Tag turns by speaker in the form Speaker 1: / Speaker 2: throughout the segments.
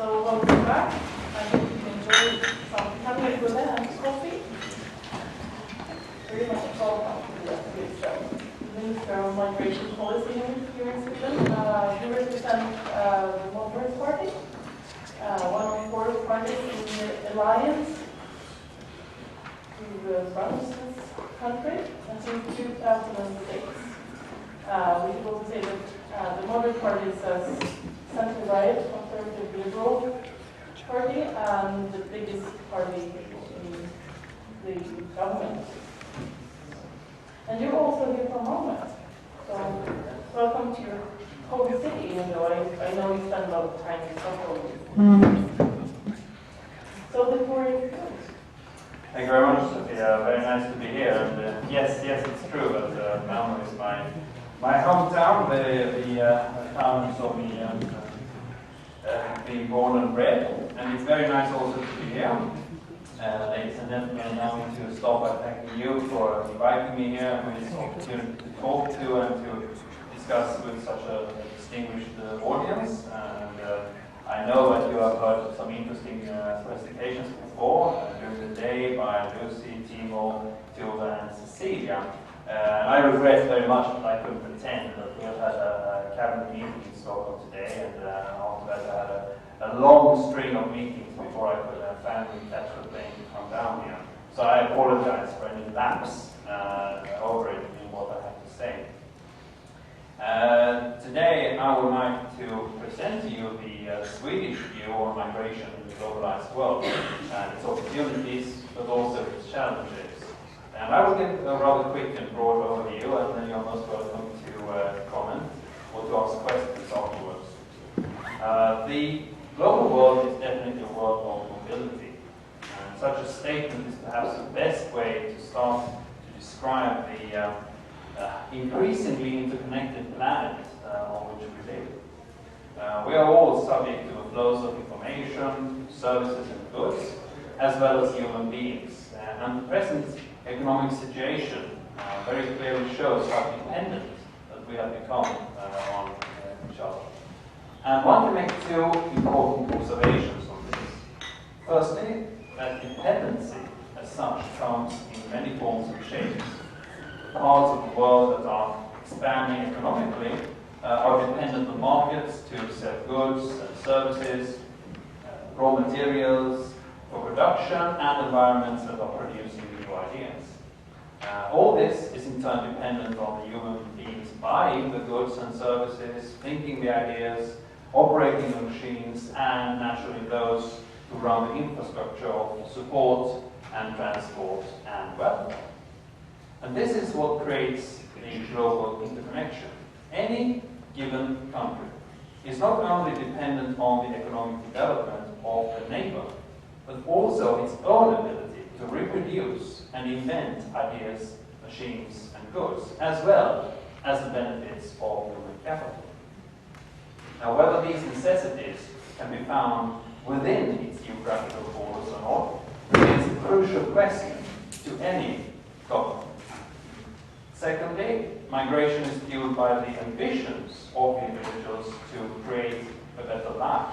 Speaker 1: So welcome back. I hope you enjoyed having a good and coffee. Very much welcome to Tobias Billström, Minister of Migration Policy here in Sweden. You represent the Moderate Party, one of 4 parties in the alliance to run this country since 2006. We should also say that the Moderate Party is a center-right, conservative, liberal party, and the biggest party in the government. And you're also here from Malmö. So welcome to your home city, even though I know you spend a lot of time in Stockholm. So the floor is yours.
Speaker 2: Thank you very much, Sophia. Very nice to be here. And yes, it's true that Malmö is my hometown, the town you saw me being born and bred. And it's very nice also to be here. Ladies and gentlemen, allow me to start by thanking you for inviting me here for this opportunity to talk to and to discuss with such a distinguished audience. And I know that you have heard some interesting presentations before during the day by Lucy, Timo, Tuva, and Cecilia. I regret very much that I couldn't attend, but we have had a cabinet meeting in Stockholm today, and after that I had a long string of meetings before I could finally catch the plane to come down here. So I apologize for any lapse over it in what I have to say. Today I would like to present to you the Swedish view on migration in the globalized world, and its opportunities, but also its challenges. And I will give a rather quick and broad overview, and then you're most welcome to comment or to ask questions afterwards. The global world is definitely a world of mobility, and such a statement is perhaps the best way to start to describe the increasingly interconnected planet on which we live. We are all subject to the flows of information, services and goods, as well as human beings. And the present economic situation very clearly shows how dependent that we have become on each other. And one can make 2 important observations on this. Firstly, that dependency as such comes in many forms and shapes. Parts of the world that are expanding economically are dependent on markets to sell goods and services, raw materials for production, and environments that are producing new ideas. All this is in turn dependent on the human beings buying the goods and services, thinking the ideas, operating the machines, and naturally those who run the infrastructure of support and transport and welfare. And this is what creates the global interconnection. Any given country is not only dependent on the economic development of the neighbor, but also its own ability to reproduce and invent ideas, machines, and goods, as well as the benefits of human capital. Now, whether these necessities can be found within its geographical borders or not is a crucial question to any government. Secondly, migration is fueled by the ambitions of individuals to create a better life.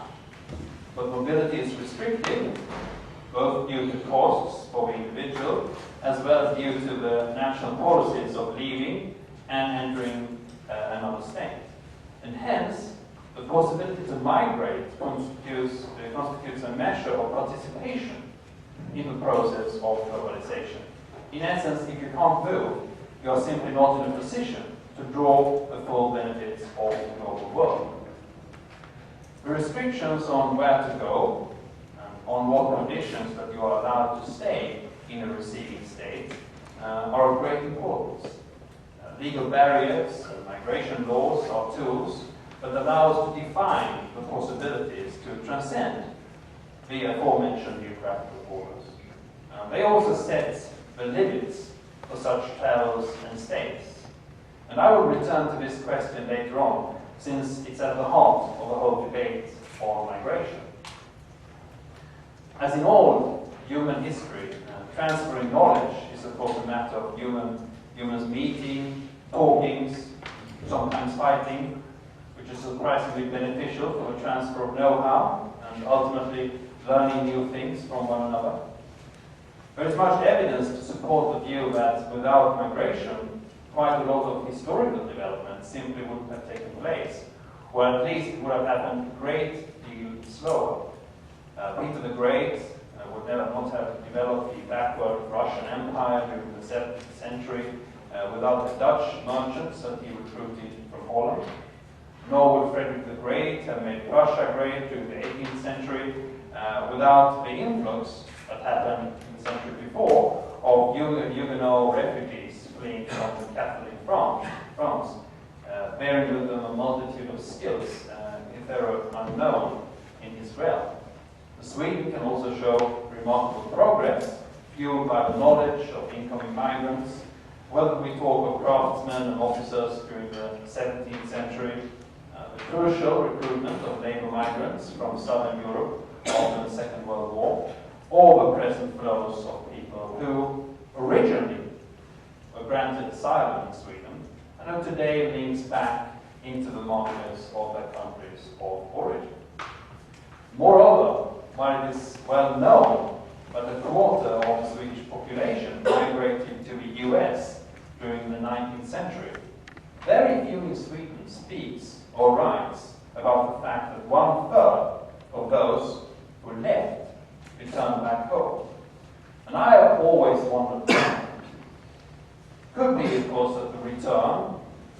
Speaker 2: But mobility is restricted, both due to costs for the individual, as well as due to the national policies of leaving and entering another state. And hence, the possibility to migrate constitutes a measure of participation in the process of globalization. In essence, if you can't move, you are simply not in a position to draw the full benefits of the global world. The restrictions on where to go, on what conditions that you are allowed to stay in a receiving state, are of great importance. Legal barriers and migration laws are tools that allow us to define the possibilities to transcend the aforementioned geographical borders. They also set the limits for such travels and stays. And I will return to this question later on, since it's at the heart of the whole debate on migration. As in all human history, transferring knowledge is of course a matter of humans meeting, talking, sometimes fighting, which is surprisingly beneficial for the transfer of know-how, and and ultimately learning new things from one another. There is much evidence to support the view that without migration, quite a lot of historical development simply wouldn't have taken place, or at least it would have happened a great deal slower. Peter the Great would not have developed the backward Russian Empire during the 7th century without the Dutch merchants that he recruited from Holland. Nor would Frederick the Great have made Prussia great during the 18th century without the influx that happened in the century before of Huguenot refugees fleeing from the Catholic France, bearing with them a multitude of skills, if they were unknown in his realm. Sweden can also show remarkable progress, fueled by the knowledge of incoming migrants, whether we talk of craftsmen and officers during the 17th century, the crucial recruitment of labor migrants from southern Europe after the Second World War, or the present flows of people who originally were granted asylum in Sweden and who today links back into the markets of their countries of origin. Moreover, while it is well known that a quarter of the Swedish population migrated to the US during the 19th century, very few in Sweden speaks or writes about the fact that 1/3 of those who left returned back home. And I have always wondered why. Could be, of course, that the return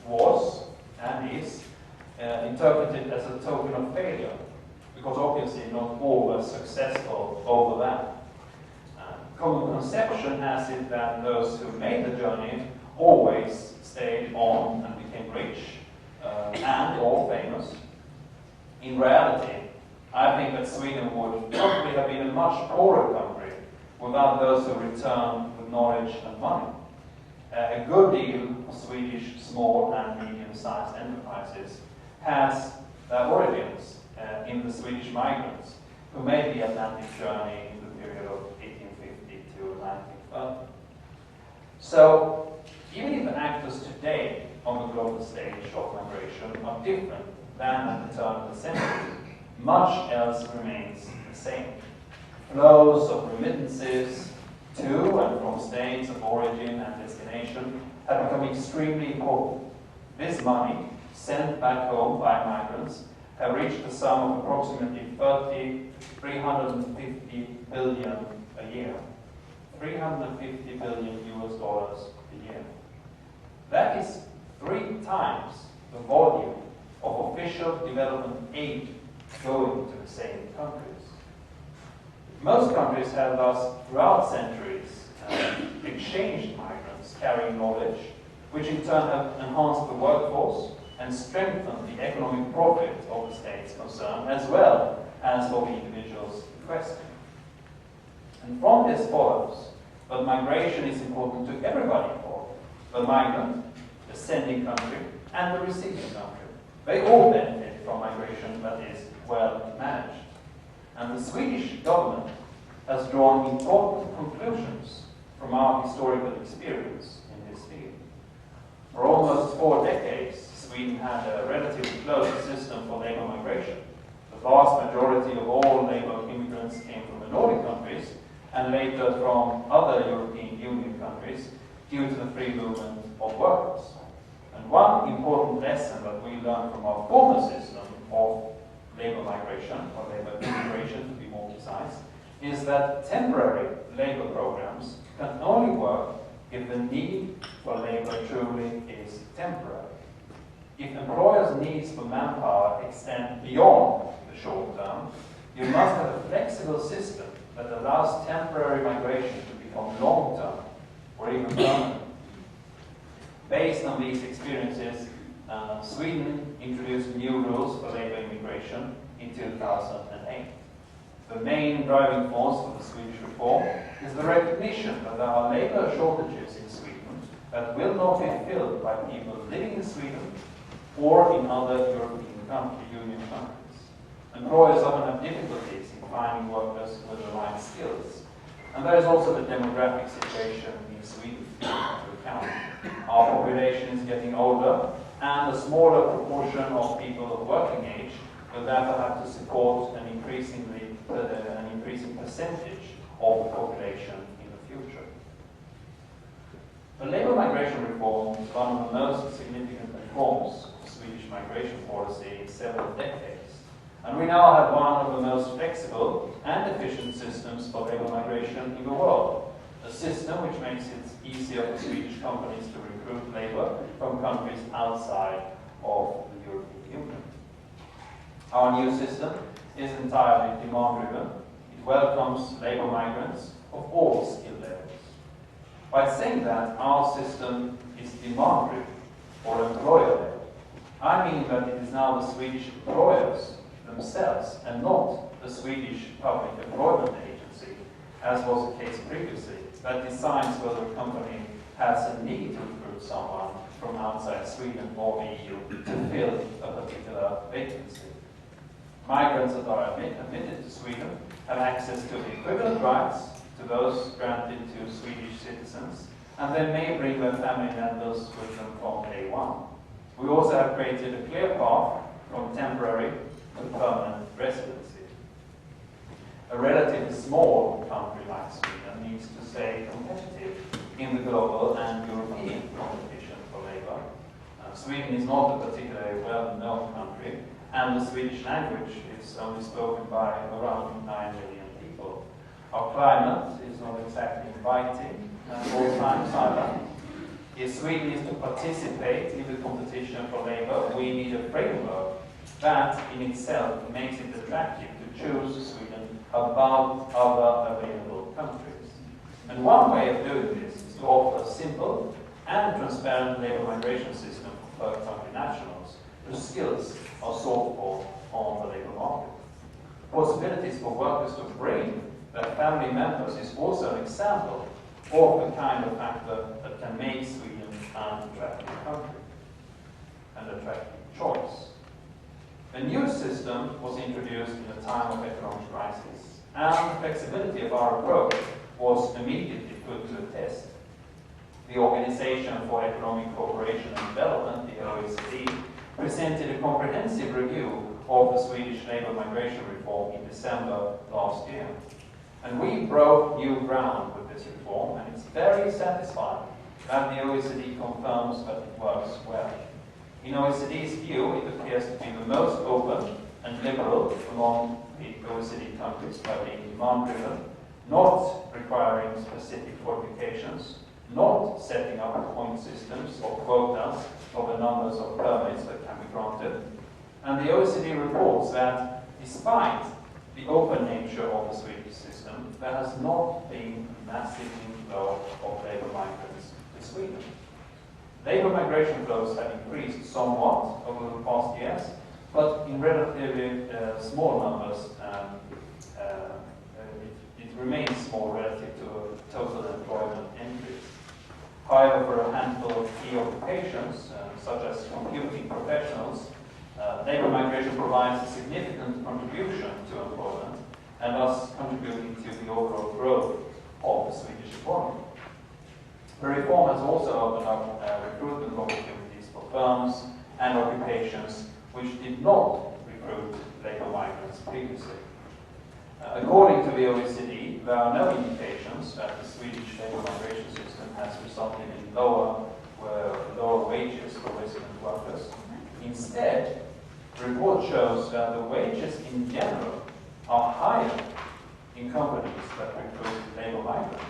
Speaker 2: was and is interpreted as a token of failure, because obviously not all were successful over that. Common conception has it that those who made the journey always stayed on and became rich and or famous. In reality, I think that Sweden would probably have been a much poorer country without those who returned with knowledge and money. A good deal of Swedish small and medium-sized enterprises has their origins in the Swedish migrants who made the Atlantic journey in the period of 1850 to 1930. So, even if the actors today on the global stage of migration are different than at the turn of the century, much else remains the same. Flows of remittances to and from states of origin and destination have become extremely important. This money, sent back home by migrants, have reached a sum of approximately 350 billion a year. 350 billion US dollars a year. That is 3 times the volume of official development aid going to the same countries. Most countries have thus, throughout centuries, exchanged migrants carrying knowledge, which in turn have enhanced the workforce and strengthened the economic profit of the states concerned, as well as for the individuals in question. And from this follows that migration is important to everybody involved, the migrant, the sending country, and the receiving country. They all benefit from migration that is well managed. And the Swedish government has drawn important conclusions from our historical experience in this field. For almost 4 decades, Sweden had a relatively closed system for labor migration. The vast majority of all labor immigrants came from the Nordic countries and later from other European Union countries due to the free movement of workers. And one important lesson that we learned from our former system of labor migration, or labor immigration to be more precise, is that temporary labor programs can only work if the need for labor truly is temporary. If employers' needs for manpower extend beyond the short term, you must have a flexible system that allows temporary migration to become long-term or even permanent. Based on these experiences, Sweden introduced new rules for labor immigration in 2008. The main driving force for the Swedish reform is the recognition that there are labor shortages in Sweden that will not be filled by people living in Sweden or in other European Union countries. Employers often have difficulties in finding workers with the right skills. And there is also the demographic situation in Sweden to account. Our population is getting older, and a smaller proportion of people of working age will therefore have to support an increasing percentage of the population in the future. The labour migration reform is one of the most significant reforms of Swedish migration policy in several decades. And we now have one of the most flexible and efficient systems for labour migration in the world. A system which makes it easier for Swedish companies to recruit labour from countries outside of the European Union. Our new system is entirely demand-driven. It welcomes labour migrants of all skill levels. By saying that our system is demand-driven or employer-led, I mean that it is now the Swedish employers themselves and not the Swedish Public Employment Agency, as was the case previously, that decides whether a company has a need to recruit someone from outside Sweden or the EU to fill a particular vacancy. Migrants that are admitted to Sweden have access to equivalent rights to those granted to Swedish citizens, and they may bring their family members with them from day one. We also have created a clear path from temporary to permanent residency. A relatively small country like Sweden needs to stay competitive in the global and European competition for labour. Sweden is not a particularly well-known country, and the Swedish language is only spoken by around 9 million people. Our climate is not exactly inviting at all times either. If Sweden is to participate in the competition for labour, we need a framework that in itself makes it attractive to choose Sweden above other available countries. And one way of doing this is to offer a simple and transparent labour migration system for third-country nationals whose skills are sought for on the labour market. Possibilities for workers to bring their family members is also an example of the kind of factor that can make Sweden an attractive country, an attractive choice. A new system was introduced in a time of economic crisis, and the flexibility of our approach was immediately put to the test. The Organization for Economic Cooperation and Development, the OECD, presented a comprehensive review of the Swedish labour migration reform in December last year. And we broke new ground with this reform, and it's very satisfying that the OECD confirms that it works well. In OECD's view, it appears to be the most open and liberal among the OECD countries by being demand-driven, not requiring specific qualifications, not setting up point systems or quotas for the numbers of permits that can be granted. And the OECD reports that despite the open nature of the Swedish system, there has not been a massive inflow of labour migrants to Sweden. Labour migration flows have increased somewhat over the past years, but in relatively small numbers. It remains small relative to total employment increase. However, for a handful of key occupations, such as computing professionals, labour migration provides a significant contribution to employment and thus contributing to the overall growth of the Swedish economy. The reform has also opened up recruitment opportunities for firms and occupations which did not recruit labour migrants previously. According to the OECD, there are no indications that the Swedish labour migration system has resulted in lower wages for resident workers. Instead, the report shows that the wages in general are higher in companies that recruit labour migrants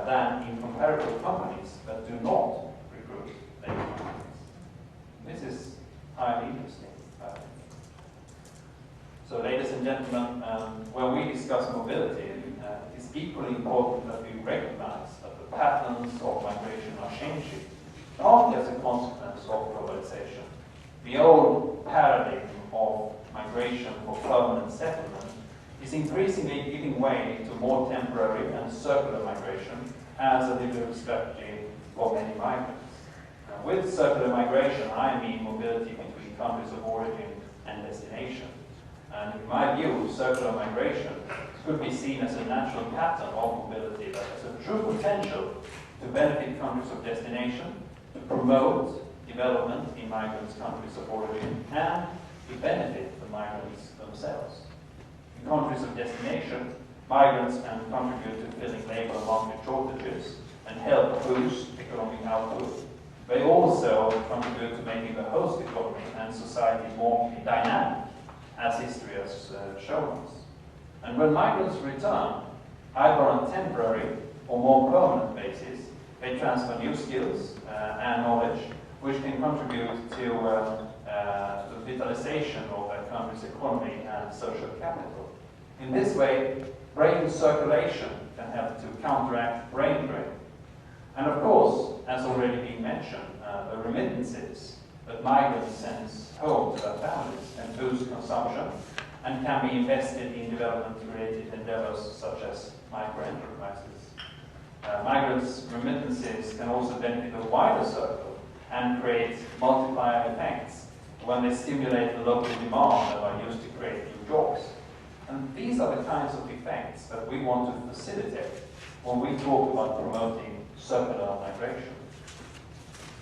Speaker 2: than in comparable companies that do not recruit labour migrants. This is highly interesting. So, ladies and gentlemen, when we discuss mobility, it's equally important that we recognize that the patterns of migration are changing, not as a consequence of globalization. The old paradigm of migration for permanent settlement is increasingly giving way to more temporary and circular migration as a delivery strategy for many migrants. With circular migration, I mean mobility between countries of origin and destination. And in my view, circular migration could be seen as a natural pattern of mobility that has a true potential to benefit countries of destination, to promote development in migrants' countries of origin, and to benefit the migrants themselves. In countries of destination, migrants can contribute to filling labour market shortages and help boost economic output. They also contribute to making the host economy and society more dynamic, as history has shown us. And when migrants return, either on a temporary or more permanent basis, they transfer new skills and knowledge, which can contribute to the vitalization of their country's economy and social capital. In this way, brain circulation can help to counteract brain drain. And of course, as already been mentioned, the remittances that migrants send home to their families can boost consumption and can be invested in development-related endeavors such as micro-enterprises. Migrants' remittances can also benefit a wider circle and create multiplier effects when they stimulate the local demand that are used to create new jobs. And these are the kinds of effects that we want to facilitate when we talk about promoting circular migration.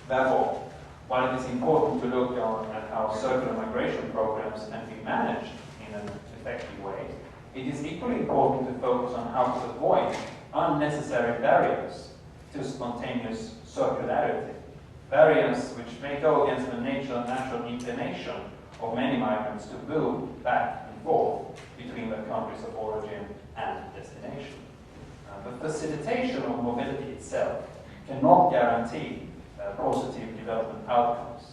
Speaker 2: Therefore, while it is important to look at how circular migration programs can be managed in an effective way, it is equally important to focus on how to avoid unnecessary barriers to spontaneous circularity, barriers which may go against the natural inclination of many migrants to move back and forth between their countries of origin and destination. The facilitation of mobility itself cannot guarantee positive development outcomes.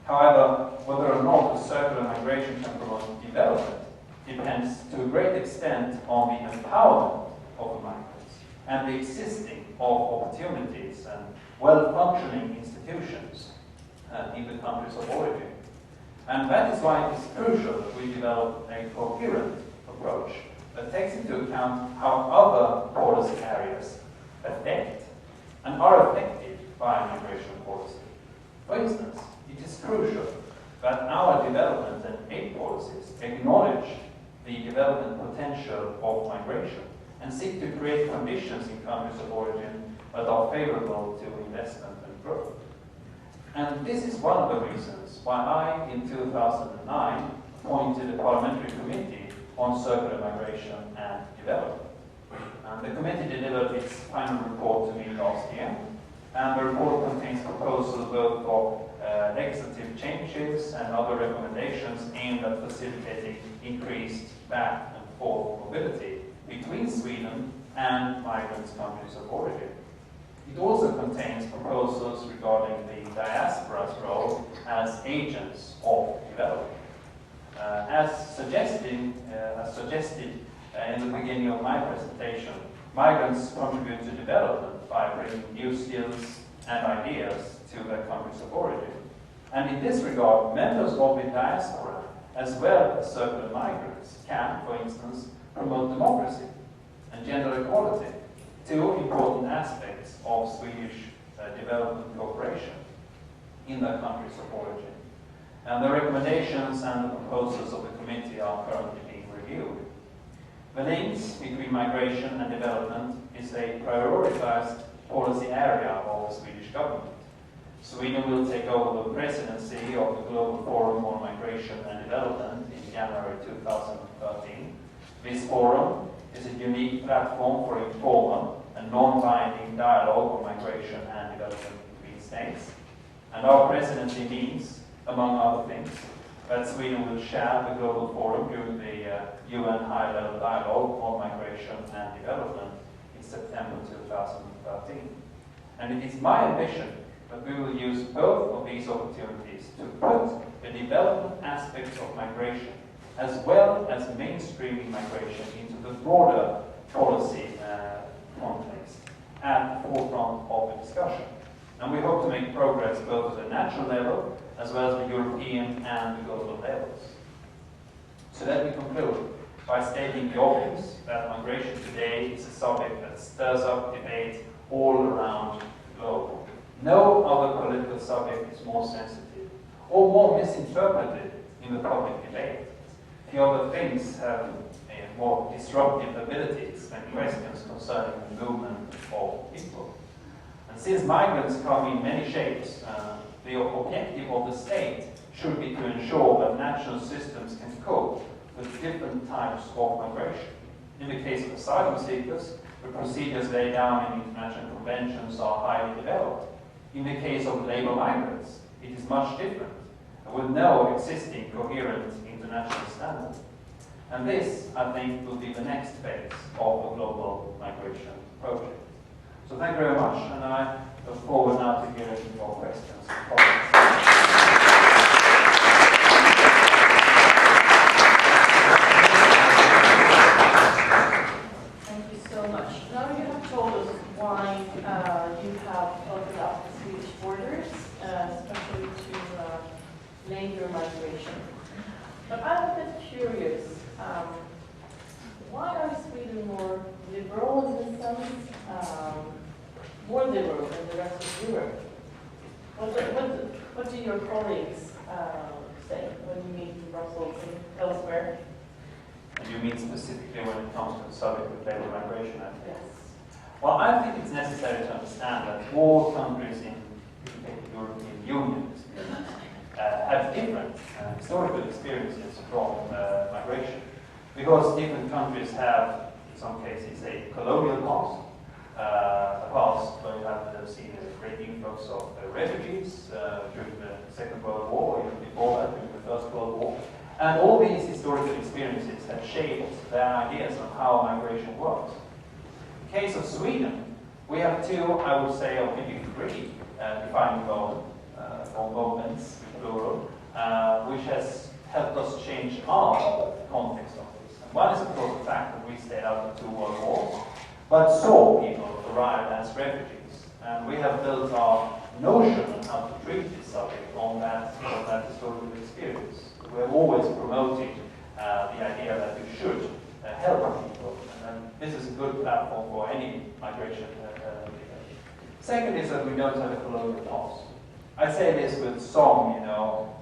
Speaker 2: However, whether or not the circular migration can promote development depends to a great extent on the empowerment of the migrants and the existing of opportunities and well-functioning institutions in the countries of origin. And that is why it is crucial that we develop a coherent approach that takes into account how other policy areas affect and are affected by migration policy. For instance, it is crucial that our development and aid policies acknowledge the development potential of migration and seek to create conditions in countries of origin that are favorable to investment and growth. And this is one of the reasons why I, in 2009, appointed a parliamentary committee on circular migration and development. The committee delivered its final report to me last year, and the report contains proposals both for legislative changes and other recommendations aimed at facilitating increased back and forth mobility between Sweden and migrants' countries of origin. It also contains proposals regarding the diaspora's role as agents of development. As suggested in the beginning of my presentation, migrants contribute to development by bringing new skills and ideas to their countries of origin. And in this regard, members of the diaspora, as well as circular migrants, can, for instance, promote democracy and gender equality, two important aspects of Swedish development cooperation in their countries of origin. And the recommendations and the proposals of the committee are currently being reviewed. The links between migration and development is a prioritized policy area of the Swedish government. Sweden will take over the presidency of the Global Forum on Migration and Development in January 2013. This forum is a unique platform for informal and non-binding dialogue on migration and development between states. And our presidency means, among other things, that Sweden will chair the Global Forum during the UN High-Level Dialogue on Migration and Development in September 2013. And it is my ambition that we will use both of these opportunities to put the development aspects of migration as well as mainstreaming migration into the broader policy context at the forefront of the discussion. And we hope to make progress both at the national level as well as the European and the global levels. So let me conclude by stating the obvious, that migration today is a subject that stirs up debate all around the globe. No other political subject is more sensitive or more misinterpreted in the public debate. Few other things have more disruptive abilities than questions concerning the movement of people. And since migrants come in many shapes, the objective of the state should be to ensure that national systems can cope with different types of migration. In the case of asylum seekers, the procedures laid down in international conventions are highly developed. In the case of labour migrants, it is much different, with no existing coherent international standard. And this, I think, will be the next phase of the global migration project. So thank you very much, and I look forward now to hearing your questions and comments.
Speaker 1: Now you have told us why you have opened up the Swedish borders, especially to labour migration. But I'm a bit curious, why are Sweden more liberal in this sense, more liberal than the rest of Europe? What do your colleagues say when you meet in Brussels and elsewhere?
Speaker 2: You mean specifically when it comes to the subject of labour migration, I think?
Speaker 1: Yes.
Speaker 2: Well, I think it's necessary to understand that all countries in the European Union have different historical experiences from migration. Because different countries have, in some cases, a colonial past, a past where you have seen a great influx of refugees during the Second World War, or even before that, during the First World War. And all these historical experiences have shaped their ideas on how migration works. In the case of Sweden, we have two, I would say, or maybe three defining moments, plural, which has helped us change our context of this. And one is, of course, the fact that we stayed out of 2 world wars, but saw people arrive as refugees. And we have built our notion on how to treat this subject on that historical experience. We have always promoted the idea that we should help people, and this is a good platform for any migration. Second is that we don't have a colonial past. I say this with some,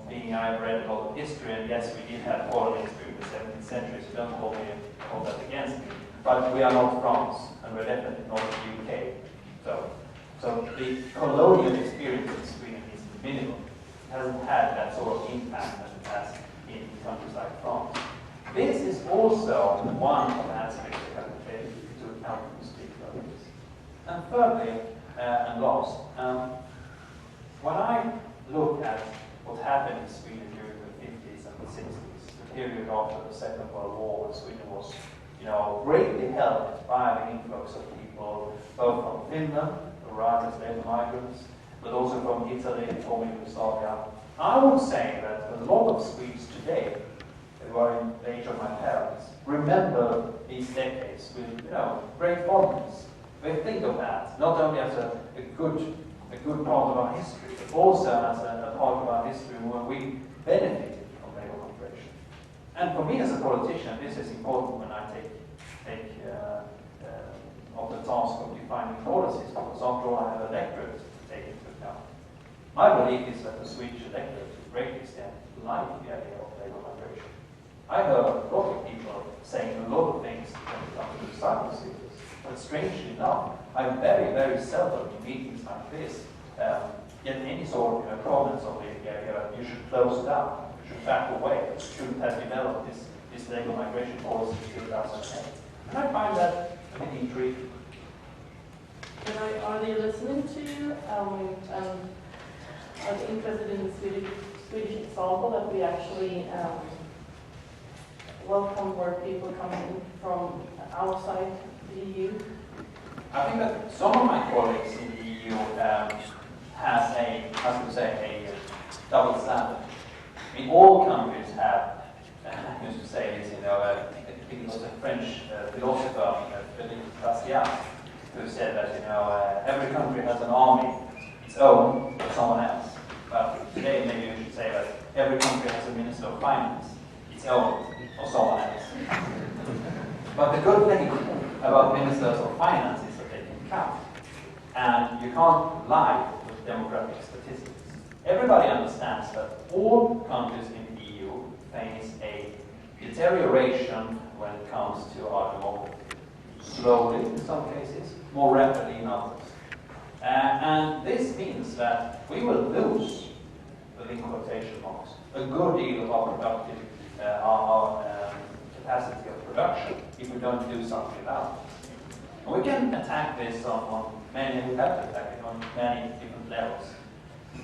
Speaker 2: being I've read a lot of history, and yes, we did have colonies during the 17th century, so don't hold that against me. But we are not France, and we're definitely not the UK. So the colonial experience in Sweden is minimal. It hasn't had that sort of impact that it has in countries like France. This is also one of the aspects we have to take into account when we speak about this. And thirdly, and last, when I look at what happened in Sweden during the 50s and the 60s, the period after the Second World War, when Sweden was, greatly helped by the influx of people, both from Finland, who arrived as labour migrants, but also from Italy and former Yugoslavia. I would say that a lot of Swedes today, who are in the age of my parents, remember these decades with, great fondness. They think of that not only as a good part of our history, but also as a part of our history where we benefited from labour migration. And for me as a politician, this is important when I take of the task of defining policies, because after all I have an electorate to take into account. My belief is that the Swedish electorate to a great extent like the idea of labour migration. I heard a lot of people saying a lot of things when it comes to asylum seekers, but strangely enough, I very, very seldom in meetings like this get any sort of comments on the idea that you should close down, you should back away, you shouldn't have developed this labour migration policy in 2008. And I find that a bit intriguing.
Speaker 1: And are they listening to you? Are they interested in the Swedish example that we actually welcome where people coming from outside the EU?
Speaker 2: I think that some of my colleagues in the EU has a double standard. I mean, all countries have, I used to say this, I think it was a French philosopher, Philippe Pascal, who said that, every country has an army, its own, or someone else. But today maybe we should say that every country has a Minister of Finance, its own, or someone else. But the good thing about Ministers of Finance is that they can count. And you can't lie with demographic statistics. Everybody understands that all countries in the EU face a deterioration when it comes to our demography. Slowly in some cases, more rapidly in others. And this means that we will lose within quotation marks, a good deal of our productive, our capacity of production if we don't do something about it. And we can attack this on many, we have to attack it on many different levels.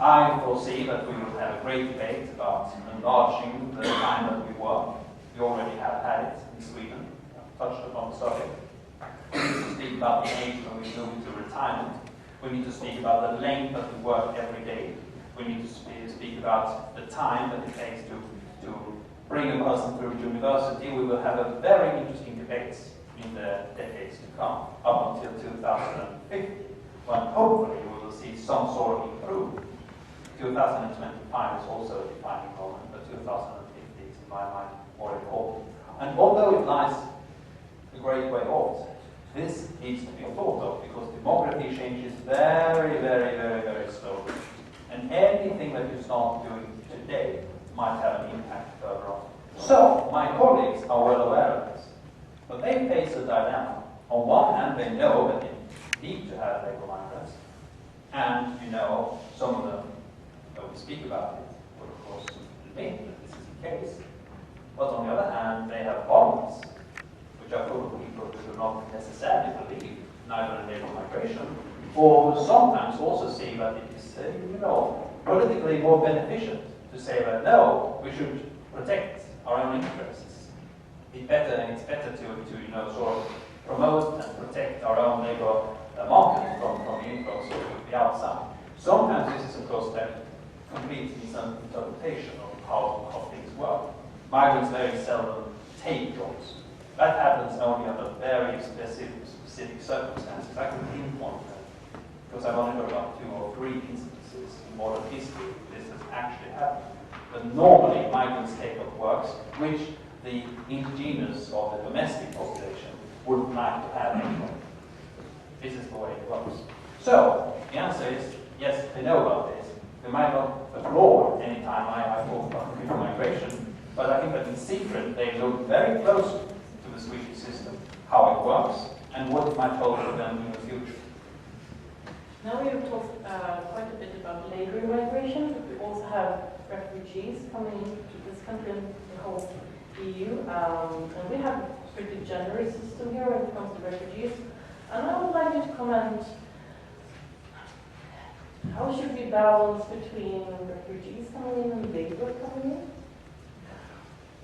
Speaker 2: I foresee that we will have a great debate about enlarging the time that we work. We already have had it in Sweden. I've touched upon the subject. We need to speak about the age when we move into retirement. We need to speak about the length that we work every day. We need to speak about the time that it takes to bring a person through university. We will have a very interesting debate in the decades to come, up until 2050, when hopefully we will see some sort of improvement. 2025 is also a defining moment, but 2050 is in my mind more important. And although it lies a great way off, this needs to be thought of because demography changes very, very, very, very slowly. And anything that you start doing today might have an impact further on. So, my colleagues are well aware of this. But they face a dilemma. On one hand, they know that they need to have labour migrants. And, some of them, when we speak about it, will of course admit that this is the case. But on the other hand, they have problems, which are full of people who do not necessarily believe neither in labour migration, or sometimes also see that it is, politically more beneficial to say that no, we should protect our own interests. It's better to sort of promote and protect our own labour market from the influx of the outside. Sometimes this is, of course, a complete misinterpretation of how things work. Migrants very seldom take jobs. That happens only under very specific circumstances. I can pinpoint them because I've only got about 2 or 3 instances in modern history where this has actually happened. But normally, migrants take up works which the indigenous or the domestic population wouldn't like to have anyway. This is the way it works. So, the answer is, yes, they know about this. They might not applaud any time I talk about people migration, but I think that in secret they look very closely to the Swedish system, how it works, and what it might hold for them in the future.
Speaker 1: Now we have talked quite a bit about labor migration, but we also have refugees coming into this country and the whole EU. And we have a pretty generous system here when it comes to refugees. And I would like you to comment, how should we balance between refugees coming in and labor coming in?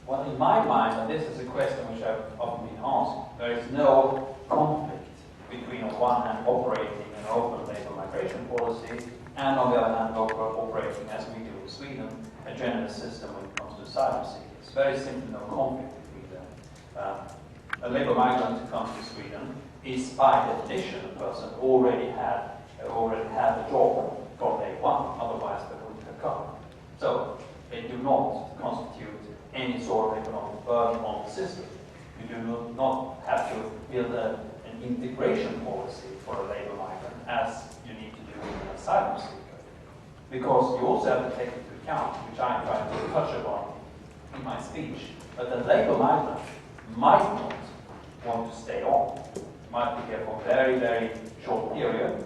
Speaker 2: Well, in my mind, and this is a question which I've often been asked, there is no conflict between, on one hand, operating an open labour migration policy, and on the other hand, operating, as we do in Sweden, a generous system when it comes to asylum seekers. Very simply, no conflict between them. A labour migrant who comes to Sweden is, by definition, a person who already had a job from day one, otherwise they wouldn't have come. So, they do not constitute any sort of economic burden on the system. You do not have to build an integration policy for a labour migrant as you need to do with an asylum seeker. Because you also have to take into account, which I tried to touch upon in my speech, that the labour migrant might not want to stay on. Might be here for a very, very short period,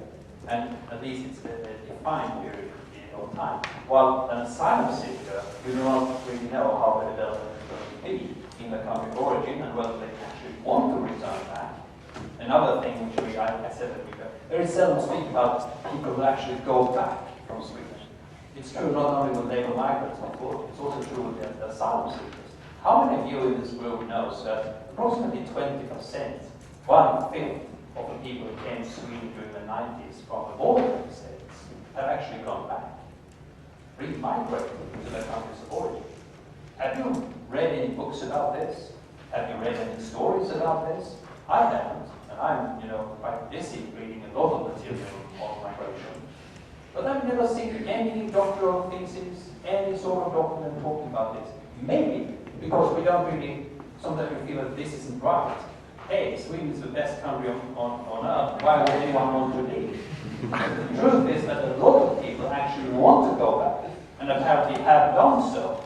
Speaker 2: and at least it's a defined period of time. While an asylum seeker, you do not really know how the development is going to be in the country of origin and whether they actually want to return back. Another thing which I said that we very seldom speak about people who actually go back from Sweden. It's true not only with labour migrants, it's also true with the asylum seekers. How many of you in this room knows that approximately 20%, 1/5 of the people who came to Sweden during the 90s from the bordering states have actually gone back, remigrated to their countries of origin? Have you read any books about this? Have you read any stories about this? I haven't, and I'm quite busy reading a lot of material on migration. But I've never seen any doctoral thesis, any sort of document talking about this. Maybe because we don't really, sometimes we feel that this isn't right. Hey, Sweden is the best country on earth, why would anyone want to leave? The truth is that a lot of people actually want to go back, and apparently have done so,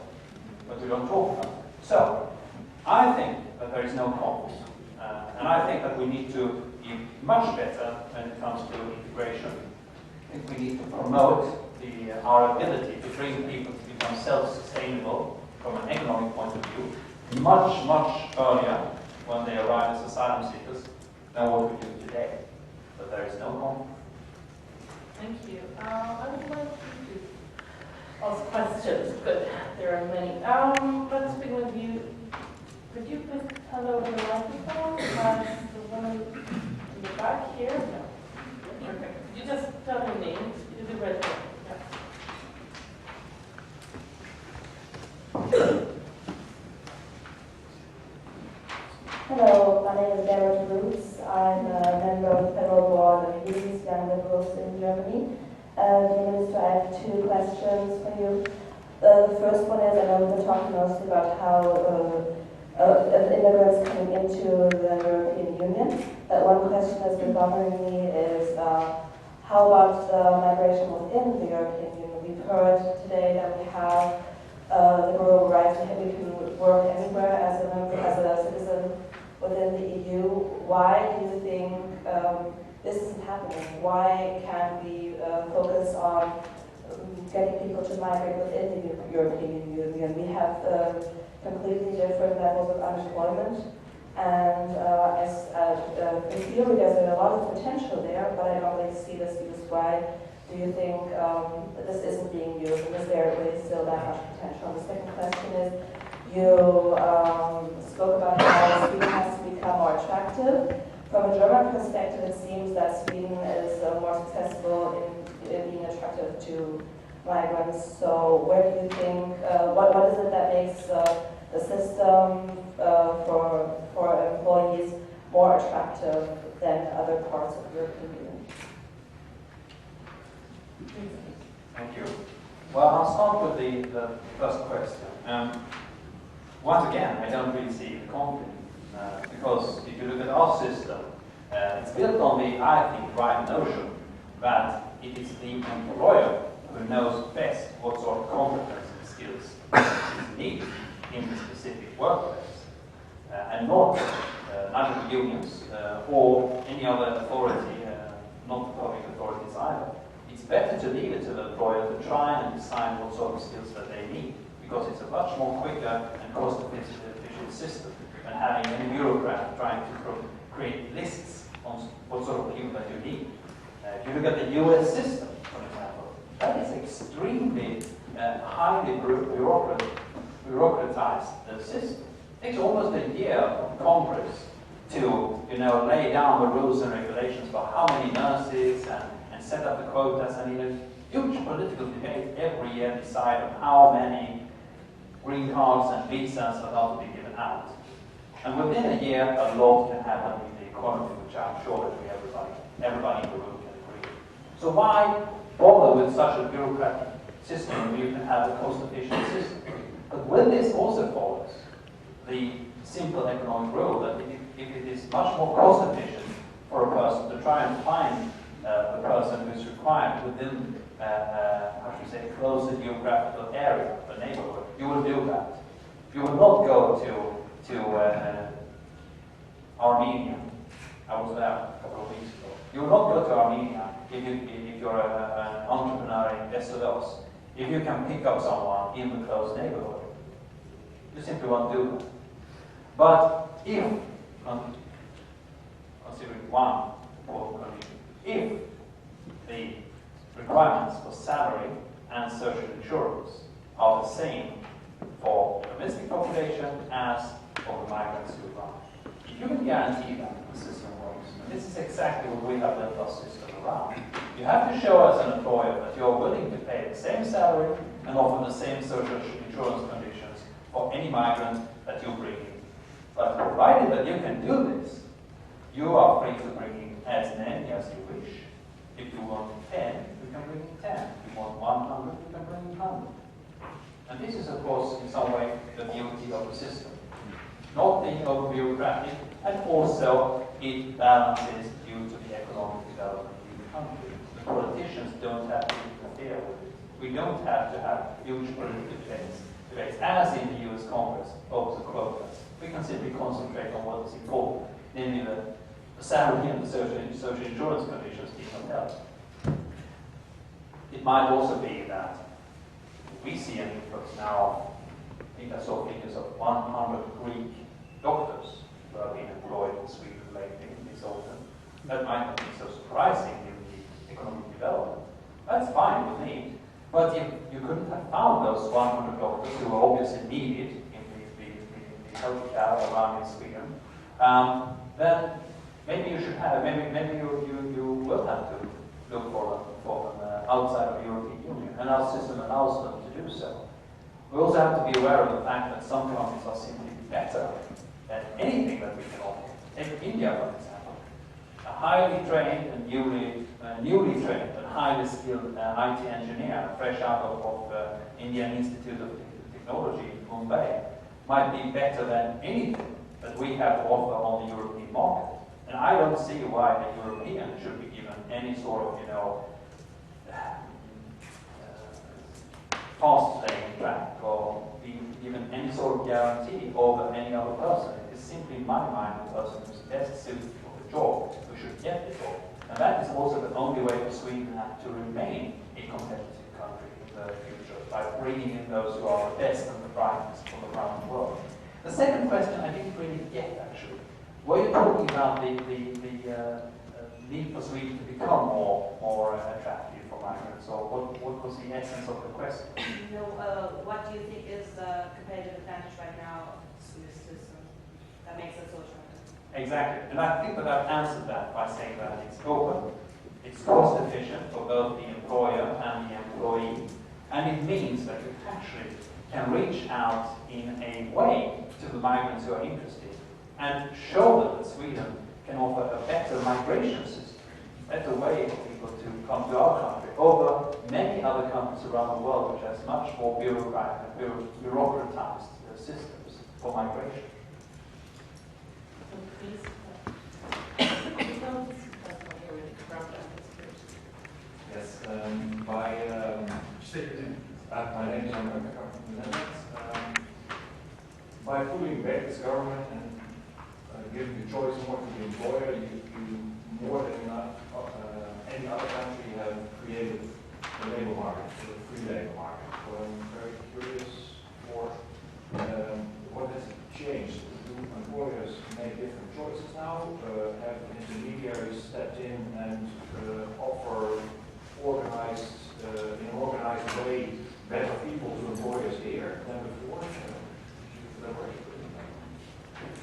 Speaker 2: but we don't talk about it. So, I think that there is no conflict, and I think that we need to be much better when it comes to integration. I think we need to promote our ability to bring people to become self-sustainable from an economic point of view much, much earlier when they arrive as asylum seekers than what we do today. But there is no conflict.
Speaker 1: Thank you. I would like you to ask questions, but there are many. Let's begin with you. Could you please hand over the microphone as the woman in the back here? No. Okay. Could you just tell your name? You did right there. Yeah.
Speaker 3: Hello, my name is Gerrit Roots. I'm a member of the Federal Board of Youth Young Liberals in Germany. Dear Minister, I have two questions for you. The first one is, I know we've been talking mostly about how immigrants coming into the European Union. One question that's been bothering me is how about the migration within the European Union? We've heard today that we have the rural right to we can work anywhere as a citizen within the EU. Why do you think this isn't happening? Why can't we focus on getting people to migrate within the European Union? We have completely different levels of unemployment, and in theory there's a lot of potential there, but I don't really see this used. Why do you think this isn't being used, and is there really still that much potential? The second question is, you spoke about how Sweden has to become more attractive. From a German perspective, it seems that Sweden is more successful in being attractive to migrants. So where do you think, what is it that makes the system for employees more attractive than other parts of the European Union?
Speaker 2: Thank you. Well, I'll start with the first question. Once again, I don't really see the conflict, because if you look at our system, it's built on the, I think, right notion that it is the employer who knows best what sort of competence and skills is needed in the specific workplace, and not neither the unions or any other authority, not the public authorities either. It's better to leave it to the employer to try and decide what sort of skills that they need, because it's a much more quicker and cost-efficient system than having any bureaucrat trying to create lists on what sort of people that you need. If you look at the US system, for example, that is extremely highly bureaucratized system. It takes almost a year of Congress to lay down the rules and regulations for how many nurses and set up the quotas, and in a huge political debate every year decide on how many green cards and visas are allowed to be given out. And within a year, a lot can happen in the economy, which I'm sure that everybody in the room can agree. So why bother with such a bureaucratic system when you can have a cost-efficient system? But when this also follows the simple economic rule that if it is much more cost-efficient for a person to try and find the person who is required within, a closer geographical area, the neighborhood, you will do that. You will not go to Armenia. I was there a couple of weeks ago. You will not go to Armenia if you're an entrepreneur in Västerås. If you can pick up someone in the close neighborhood, you simply won't do that. But if, considering one important condition, if the requirements for salary and social insurance are the same for the domestic population as for the migrants who arrive, if you can guarantee that the system works, and this is exactly what we have built our system around, you have to show as an employer that you're willing to pay the same salary and offer the same social insurance conditions for any migrant that you bring in. But provided that you can do this, you are free to bring in as many as you wish. If you want 10, you can bring in 10. If you want 100, you can bring in 100. And this is, of course, in some way, the beauty of the system. Not being over-bureaucratic, and also it balances due to the economic development in the country. The politicians don't have to interfere with it. We don't have to have huge political debates, as in the US Congress, over the quotas. We can simply concentrate on what is important, namely the salary and the social insurance conditions being upheld. It might also be that we see an influx now of, I think I saw figures of 100 Greek doctors who have been employed in Sweden lately this autumn. That might not be so surprising in the economic development. That's fine with me. But if you couldn't have found those 100 doctors who were obviously needed in the healthcare around in Sweden, then maybe you should have, maybe you will have to look for them outside of the European Union, and our system allows them to do so. We also have to be aware of the fact that some countries are simply better than anything that we can offer. Take India, for example. A highly trained and newly trained and highly skilled IT engineer, fresh out of Indian Institute of Technology in Mumbai, might be better than anything that we have to offer on the European market. And I don't see why a European should be given any sort of, fast-playing track or be given any sort of guarantee over any other person. It is simply, in my mind, the person who's best suited for the job who should get the job. And that is also the only way for Sweden to remain a competitive country in the future, by bringing in those who are the best and the brightest from around the world. The second question I didn't really get, actually. Were you talking about the need for Sweden to become more attractive for migrants, or what was the essence of the question?
Speaker 4: No, what do you think is the competitive advantage right now of the Swedish system that makes it so attractive?
Speaker 2: Exactly, and I think that I've answered that by saying that it's open, it's cost efficient for both the employer and the employee, and it means that you actually can reach out in a way to the migrants who are interested and show them that Sweden can offer a better migration system, a better way for people to come to our country over many other countries around the world which has much more bureaucratized systems for migration.
Speaker 1: So please,
Speaker 5: Yes, my name is Jan from the Netherlands. By pulling back this government and giving the choice more to the employer, you more than any other country have created the labor market, the free labor market. So I'm very curious for what has changed. Do employers make different choices now? Have intermediaries stepped in and offer in an organized way better people to employers here than before?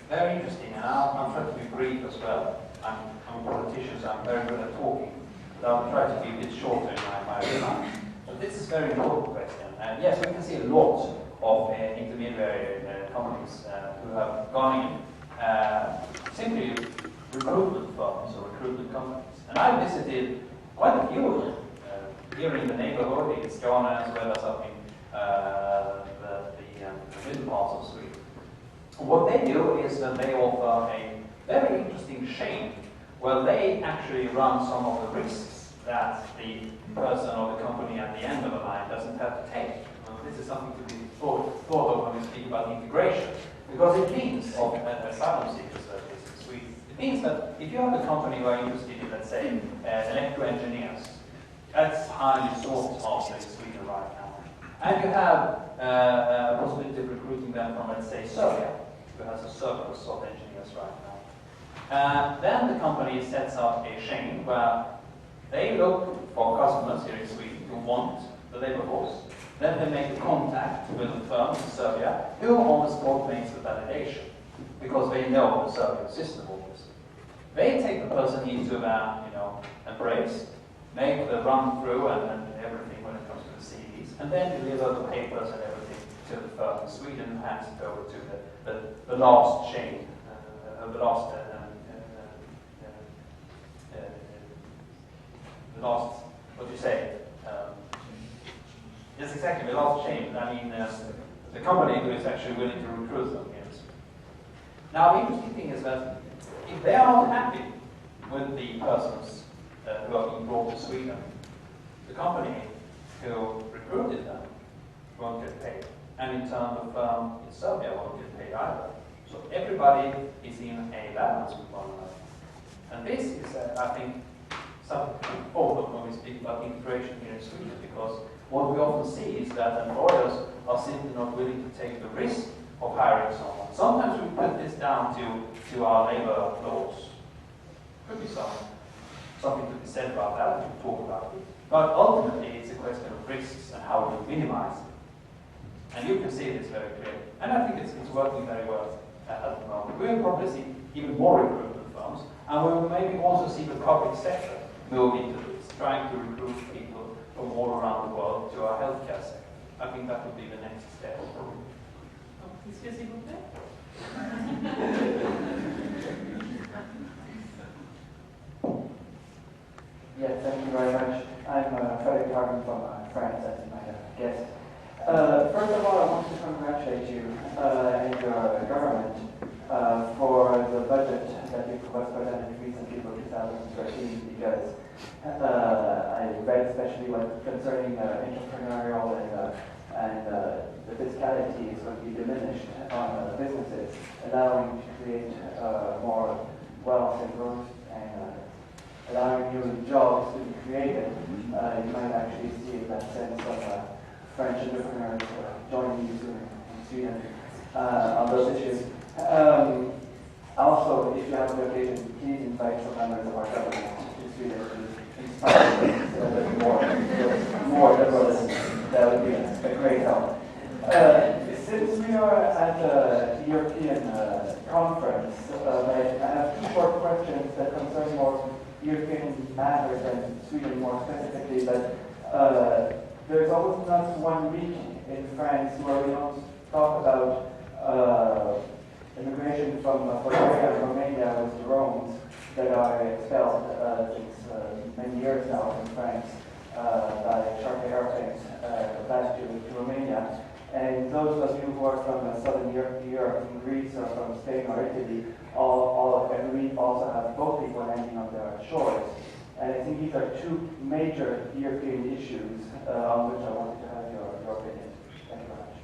Speaker 2: Very interesting, and I'm trying to be brief as well. I'm a politician, so I'm very good at talking. So I'll try to be a bit shorter in my remarks. But this is a very important question. And yes, we can see a lot of intermediary companies who have gone in, simply recruitment firms or recruitment companies. And I visited quite a few of them here in the neighborhood, in Skåne, as well as up in the middle parts of Sweden. What they do is that they offer a very interesting chain where they actually run some of the risks that the person or the company at the end of the line doesn't have to take. This is something to be thought of when we speak about integration, because it means, of asylum seekers that is in Sweden, it means that if you have a company who are interested in, let's say, electro engineers, that's highly sought after in Sweden right now. And you have a possibility of recruiting them from, let's say, Serbia, who has a surplus of engineers right now. Then the company sets up a chain where they look for customers here in Sweden who want the labor force. Then they make contact with the firm in Serbia who on the spot makes the validation, because they know the Serbian system, obviously. They take the person into their, embrace, make the run through and everything when it comes to the CVs, and then deliver the papers and everything to the firm in Sweden and hands it over to the last chain, the last, what do you say? Yes, exactly, the last chain. I mean, the company who is actually willing to recruit them. Yes. Now, the interesting thing is that if they are not happy with the persons who are being brought to Sweden, the company who recruited them won't get paid. And in turn, the firm in Serbia won't get paid either. So everybody is in a balance with one another. And this is, I think, something important when we speak about integration here in Sweden, because what we often see is that employers are simply not willing to take the risk of hiring someone. Sometimes we put this down to our labor laws. Could be something to be said about that, we can talk about it. But ultimately, it's a question of risks and how we minimize it. And you can see this very clearly. And I think it's working very well at the moment. We will probably see even more recruitment firms, and we will maybe also see the public sector move into this, trying to recruit people from all around the world to our healthcare sector. I think that would be the next step.
Speaker 1: Excuse me,
Speaker 6: Yes, thank you very much. I'm Frederick Harden from France, as you might have guessed. First of all, I want to congratulate you and your government for the budget that was presented recently for 2013, because I read especially what concerning entrepreneurial and the fiscality is going to be diminished on businesses, allowing to create more wealth and growth and allowing new jobs to be created. You might actually see in that sense some French entrepreneurs joining you soon in Sweden on those issues. Also, if you have the occasion, please invite some members of our government to Sweden to inspire things a little more liberalism. That would be a great help. Since we are at the European conference, I have two short questions that concern more European matters and Sweden more specifically. But there's almost not 1 week in France where we don't talk about immigration from Bulgaria and Romania with drones that are expelled since many years now from France by Shark airplanes back to Romania. And those of you who are from Southern Europe, from Greece or from Spain or Italy, and we also have boat people landing on their shores. And I think these are two major European issues on which I wanted to have your opinion. Thank you very much.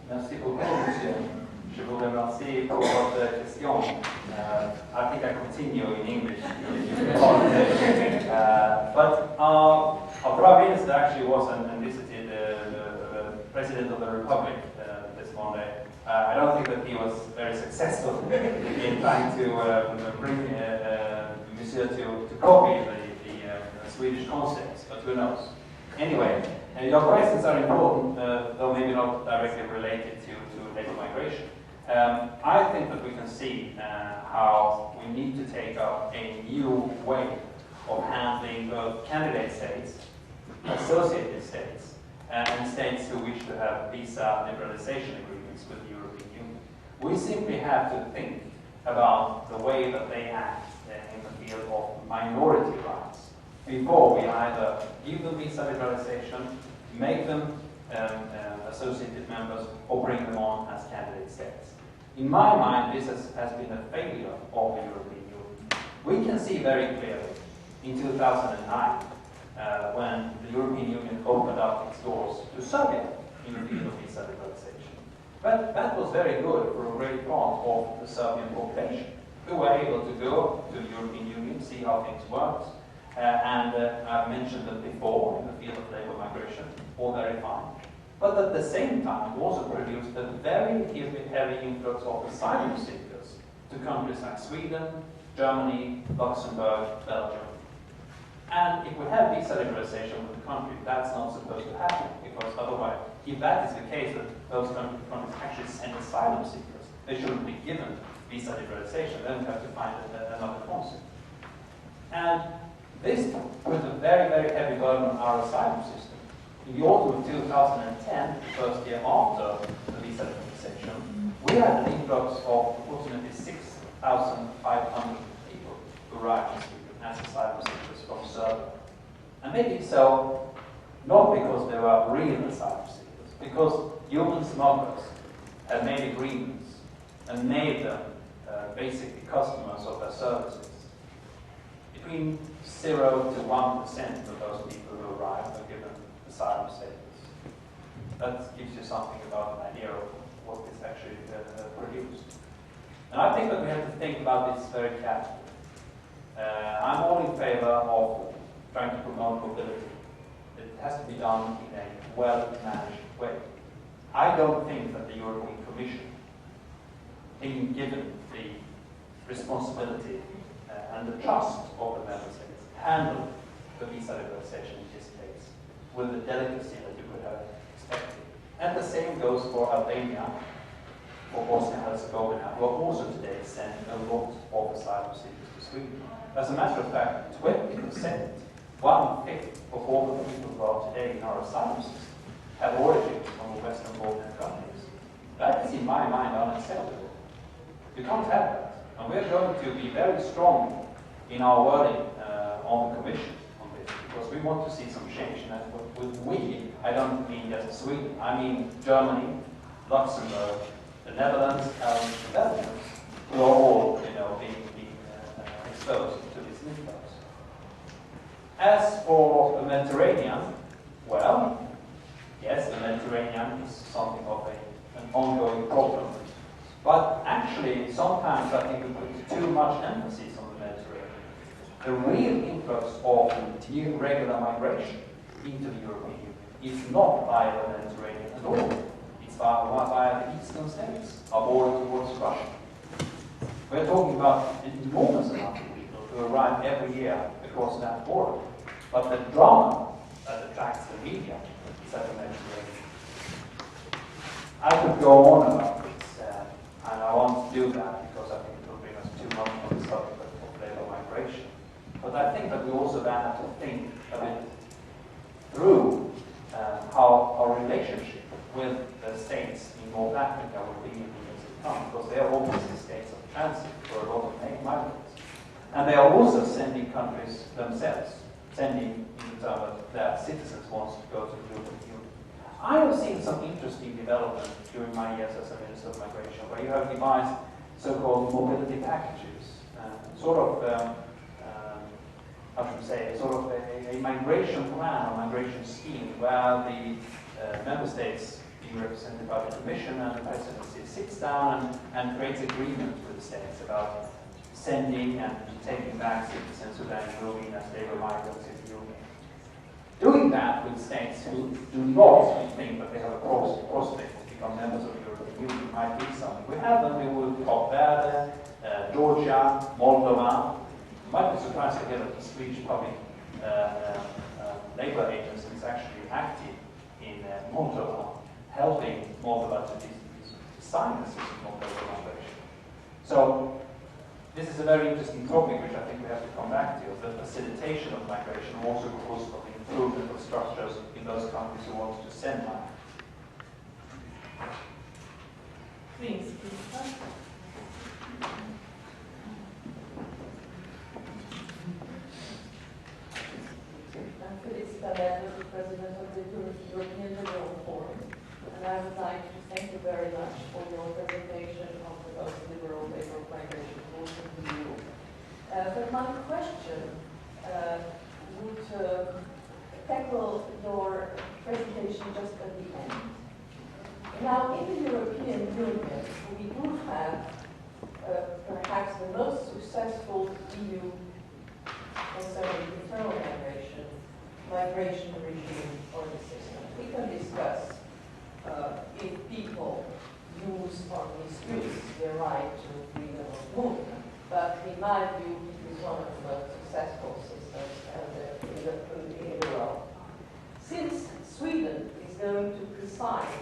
Speaker 2: Merci beaucoup, monsieur. Je vous remercie pour votre question. I think I continue in English. But our Prime Minister actually was and visited the President of the Republic this Monday. I don't think that he was very successful in trying to bring Monsieur to copy the Swedish concepts, but who knows. Anyway, your questions are important, though maybe not directly related to labor migration. I think that we can see how we need to take up a new way of handling both candidate states, associated states, and states who wish to have visa liberalization agreements with the European Union. We simply have to think about the way that they act in the field of minority rights before we either give them visa liberalization, make them associated members, or bring them on as candidate states. In my mind, this has been a failure of the European Union. We can see very clearly in 2009 when the European Union opened up its doors to Serbia in the field of visa liberalization. But that was very good for a great part of the Serbian population, who were able to go to the European Union, see how things worked, and I've mentioned them before in the field of labor migration, all very fine. But at the same time, it also produced a very heavy influx of asylum seekers to countries like Sweden, Germany, Luxembourg, Belgium. And if we have visa liberalization with the country, that's not supposed to happen, because otherwise, if that is the case, that those countries actually send asylum seekers, they shouldn't be given visa liberalization, then we have to find another concept. And this put a very, very heavy burden on our asylum system. In the autumn of 2010, the first year after the visa liberalization, we had an influx of approximately 6,500 people who arrived in Sweden as asylum seekers from Serbia. And they did so not because they were real asylum seekers, because human smugglers had made agreements and made them basically customers of their services. Between 0 to 1% of those people who arrived were given asylum status. That gives you something about an idea of what this actually produced. And I think that we have to think about this very carefully. I'm all in favor of trying to promote mobility. It has to be done in a well-managed way. I don't think that the European Commission, being given the responsibility and the trust of the member states, handle the visa liberalization in this case with the delicacy that you could have expected. And the same goes for Albania, for Bosnia and Herzegovina, who are also today sending a lot of asylum seekers to Sweden. As a matter of fact, 20%, 1/5 of all the people who are today in our asylum system have origins from the Western Balkan countries. That is, in my mind, unacceptable. You can't have that. And we're going to be very strong in our wording on the Commission on this, because we want to see some change. And with we, I don't mean just Sweden. I mean Germany, Luxembourg, the Netherlands, and the Netherlands, who are all, being exposed to these inflows. As for the Mediterranean, well, yes, the Mediterranean is something of an ongoing problem. But actually, sometimes I think we put too much emphasis on the Mediterranean. The real influx of new regular migration into the European Union is not via the Mediterranean at all. It's via the eastern states, our border towards Russia. We're talking about an enormous amount of people who arrive every year across that border. But the drama that attracts the media is at the Mediterranean. I could go on about this, and I won't do that because I think it will bring us too much on the subject of labour migration. But I think that we also then have to think a bit through how our relationship with the states in North Africa will be in the years to come, because they are obviously states of transit for a lot of migrants. And they are also sending countries themselves, sending in the term that their citizens want to go to the European Union. I have seen some interesting development during my years as a Minister of Migration, where you have devised so-called mobility packages, how should we say, sort of a migration plan or migration scheme, where the member states, being represented by the Commission and the Presidency, sits down and creates agreement with the states about sending and taking back citizens who then go in as labour migrants in the Union. Doing that with states who do not think that they have a prospect to become members of the European Union might be something. We have them with Cape Verde, Georgia, Moldova. You might be surprised to hear that the Swedish public labour agency is actually active in Moldova, helping Moldova to design the system of labour migration. So this is a very interesting topic which I think we have to come back to, the facilitation of migration, also of course of the improvement of structures in those countries who want to send money.
Speaker 1: Please.
Speaker 7: The President of the European Liberal Forum, and I would like to thank you very much for your presentation of the most liberal labour migration rules in the EU. But my question would tackle your presentation just at the end. Now, in the European Union, we do have perhaps the most successful EU concerning internal migration regime or the system. We can discuss if people use on the streets their right to freedom of movement, but in my view, it is one of the most successful systems in the world. Since Sweden is going to preside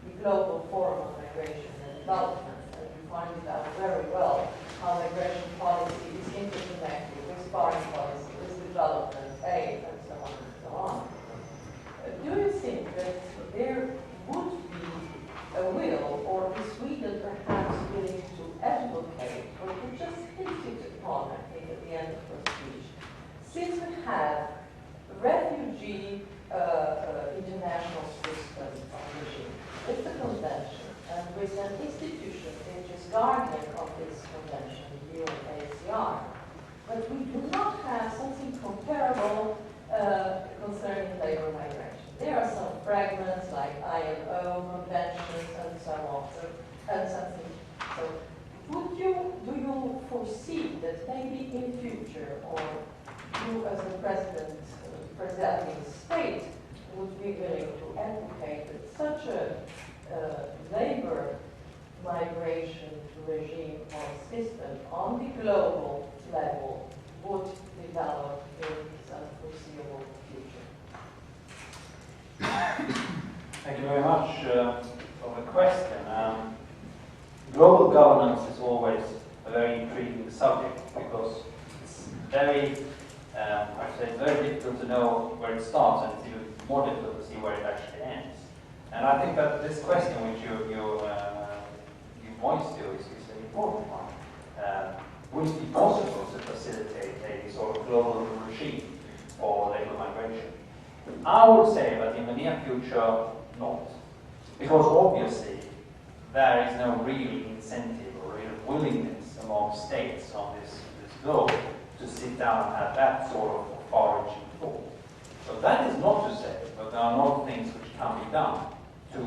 Speaker 7: the Global Forum on Migration and Development, and you find it out very well how migration policy is interconnected with foreign policy, with development aid, and so on and so on. Do you think that there would be a will, or is Sweden perhaps willing to advocate, or to just hint it upon, I think, at the end of the speech? Since we have refugee international system of regime, with the convention, and with an institution which is guardian of this convention, the UNHCR, but we do not have something comparable concerning labor migration. There are some fragments like ILO conventions and so on, and something. So do you foresee that maybe in future, or you as a presiding state, would be willing to advocate that such a labor migration regime or system on the global level would develop in some foreseeable future?
Speaker 2: Thank you very much for the question. Global governance is always a very intriguing subject because it's very, it's very difficult to know where it starts, and it's even more difficult to see where it actually ends. And I think that this question which you voiced to is an important one. Would it be possible to facilitate a sort of global regime for labor migration? I would say that in the near future, not. Because obviously, there is no real incentive or real willingness among states on this globe to sit down and have that sort of far-reaching thought. So that is not to say that there are not things which can be done to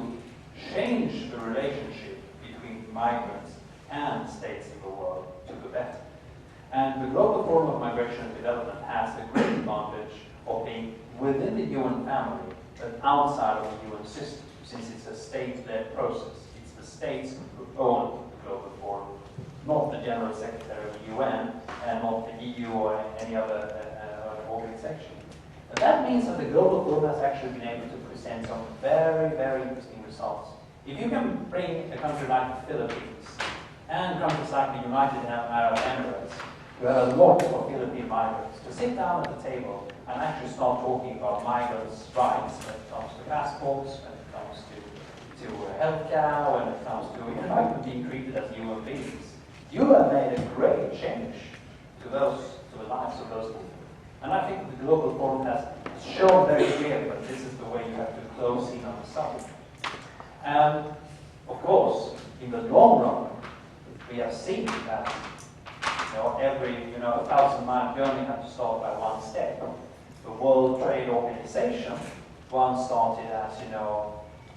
Speaker 2: change the relationship between migrants and states in the world to the better. And the Global Forum of Migration and Development has the great advantage of being within the UN family but outside of the UN system, since it's a state-led process. It's the states who own the Global Forum, not the General Secretary of the UN and not the EU or any other organization. And that means that the Global Forum has actually been able to present some very, very interesting results. If you can bring a country like the Philippines and countries like the United Arab Emirates, who have a lot of Philippine migrants, to sit down at the table and actually start talking about migrants' rights when it comes to passports, when it comes to healthcare, when it comes to even being treated as human beings. You have made a great change to the lives of those people. And I think the Global Forum has shown very clearly that this is the way you have to close in on the subject. And of course, in the long run, we have seen that every 1,000-mile journey has to start by one step. The World Trade Organization once started as